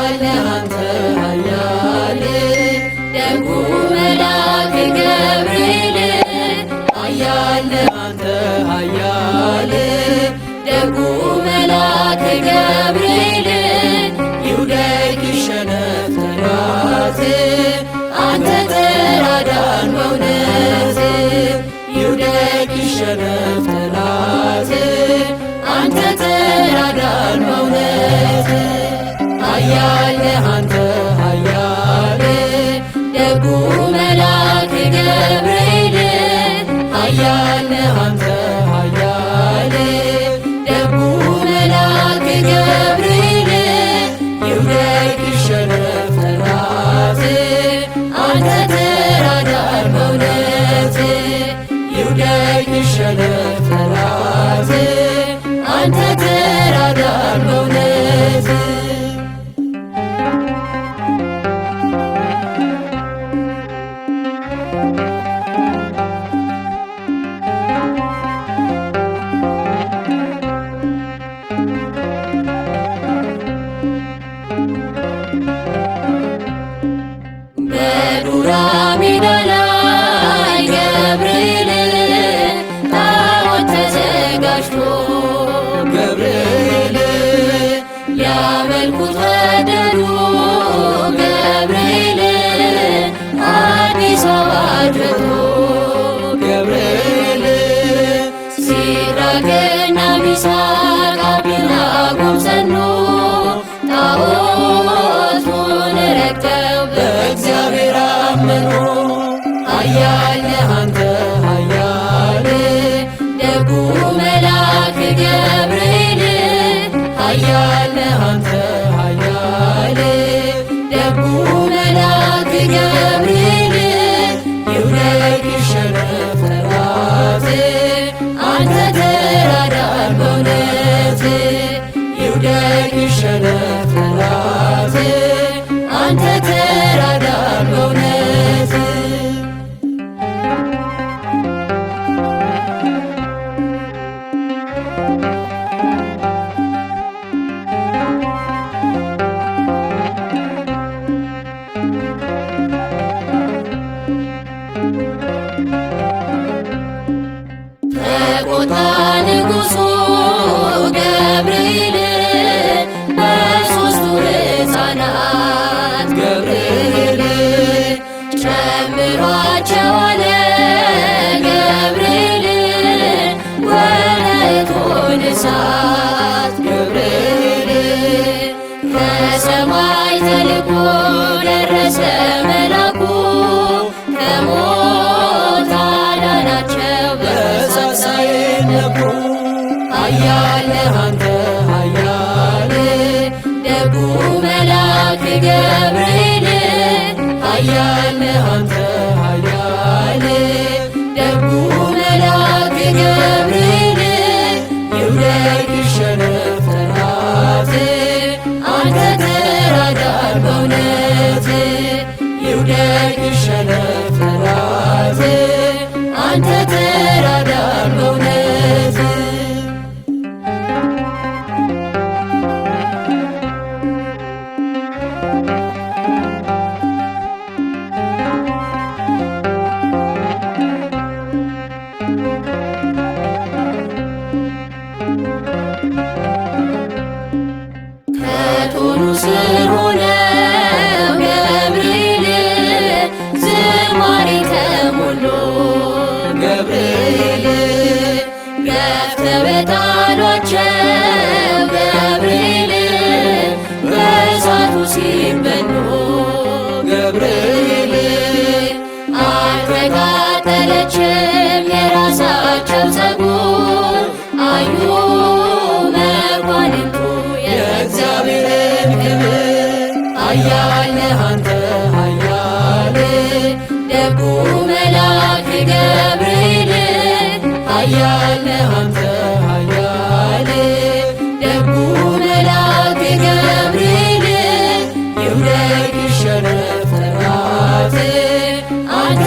ኃያል አንተ ኃያል ደጉ መልአክ ገብርኤል ኃያል አንተ ኃያል ደጉ መልአክ ገብርኤል ይውደቅ ይሸነፍ ጠላት አንተ ተራዳን በእውነት ይውደቅ ይሸነፍ ጠላት አንተ ተራዳን በእውነት ኃያል አንተ ኃያል ደጉ መልአክ ገብርኤል ኃያል አንተ ኃያል ደጉ መልአክ ገብርኤል ይውደቅ ይሸነፍ ጠላት አንተ ተራዳን በእውነት ይውደቅ ይሸነፍ ጠላት አንተ ተራዳን በእውነት በዱራ ሜዳ ላይ ገብርኤል ታቦት ተዘጋጅቶ ገብርኤል ሊያመልኩት ወደዱ ገብርኤል አዲስ አዋጅ ወጥቶ ገብርኤል ሲድራቅና ሚሳቅ አብደናጎም ጸኑ ጣዖቱን ረግጠው በእግዚአብሔር አመኑ ኃያል አንተ ኃያል ደጉ መልአክ ገብርኤል ኃያል አንተ ኃያል ደጉ መልአክ ገብርኤል ይውደቅ ይሸነፍ ጠላት አንተ ተራዳን በእውነት ይውደቅ ይሸነፍ ጠላት አንተ ተራዳን በእውነት ተቆጣ ንጉሡ ገብርኤል በሦስቱ ሕፃናት ገብርኤል ጨምሯቸዋል ገብርኤል ወደ እቶነ እሳት ገብርኤል ከሰማይ ተልኮ ደረሰ መላኩ ከሞት አዳናቸው በእሳት ሳይነኩ ኃያል አንተ ኃያል ደጉ መልአክ ገብርኤል ኃያል አንተ ኃያል ደጉ መልአክ ገብርኤል ይውደቅ ይሸነፍ ጠላት አንተ ተራዳን በእውነት ይውደቅ ይሸነፍ ጠላት አንተ ተራዳን በእውነት ከእቶኑ ስር ሆነው ገብርኤል ዝማሬ ተሞሉ ገብርኤል ገፍተው የጣሏቸው ገብርኤል በእሳቱ ሲበሉ ገብርኤል አልተቃጠለችም የራሳቸው ፀጉር አዩ መኳንንቱ የእግዚአብሔርን ክብር ኃያል አንተ ኃያል ደጉ መልአክ ገብርኤል ኃያል አንተ ኃያል ደጉ መልአክ ገብርኤል ይውደቅ ይሸነፍ ጠላት አንተ